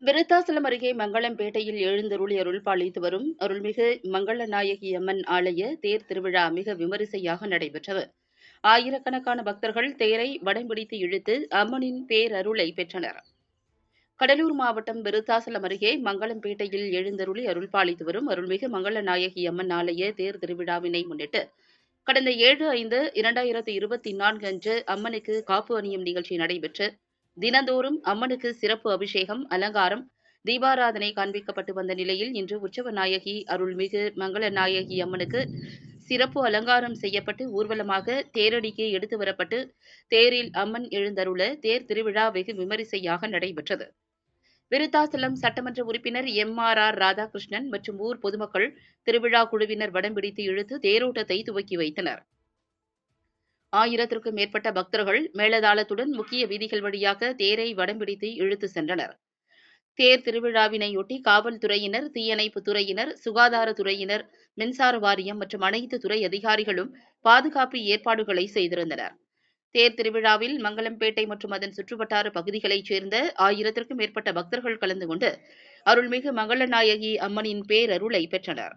விருத்தாசலம் அருகே மங்களம்பேட்டையில் எழுந்தருளி அருள்பாலித்து வரும் அருள்மிகு மங்களநாயகி அம்மன் ஆலய தேர் திருவிழா மிக விமரிசையாக நடைபெற்றது. ஆயிரக்கணக்கான பக்தர்கள் தேரை வடம்பிடித்து இழுத்து அம்மனின் பேரருளை பெற்றனர். கடலூர் மாவட்டம் விருத்தாசலம் அருகே மங்களம்பேட்டையில் எழுந்தருளி அருள்பாலித்து வரும் அருள்மிகு மங்களநாயகி அம்மன் ஆலய தேர் திருவிழாவினை முன்னிட்டு கடந்த 7/5/2024 அன்று அம்மனுக்கு காப்பு அணியும் நிகழ்ச்சி நடைபெற்று தினந்தோறும் அம்மனுக்கு சிறப்பு அபிஷேகம், அலங்காரம், தீபாராதனை காண்பிக்கப்பட்டு வந்த நிலையில் இன்று உற்சவ நாயகி அருள்மிகு மங்களநாயகி அம்மனுக்கு சிறப்பு அலங்காரம் செய்யப்பட்டு ஊர்வலமாக தேரடிக்கு எடுத்து வரப்பட்டு தேரில் அம்மன் எழுந்தருள தேர் திருவிழா வெகு விமரிசையாக நடைபெற்றது. விருத்தாசலம் சட்டமன்ற உறுப்பினர் MRR ராதாகிருஷ்ணன் மற்றும் ஊர் பொதுமக்கள் திருவிழா குழுவினர் வடம் பிடித்து இழுத்து தேரோட்டத்தை துவக்கி வைத்தனர். 1000க்கும் மேற்பட்ட பக்தர்கள் மேளதாளத்துடன் முக்கிய வீதிகள் வழியாக தேரை வடம் பிடித்து இழுத்து சென்றனர். தேர் திருவிழாவினையொட்டி காவல்துறையினர், தீயணைப்புத் துறையினர், சுகாதாரத்துறையினர், மின்சார வாரியம் மற்றும் அனைத்து துறை அதிகாரிகளும் பாதுகாப்பு ஏற்பாடுகளை செய்திருந்தனர். தேர் திருவிழாவில் மங்களம்பேட்டை மற்றும் அதன் சுற்றுவட்டார பகுதிகளைச் சேர்ந்த 1000க்கும் மேற்பட்ட பக்தர்கள் கலந்து கொண்டு அருள்மிகு மங்களநாயகி அம்மனின் பேரருளை பெற்றனர்.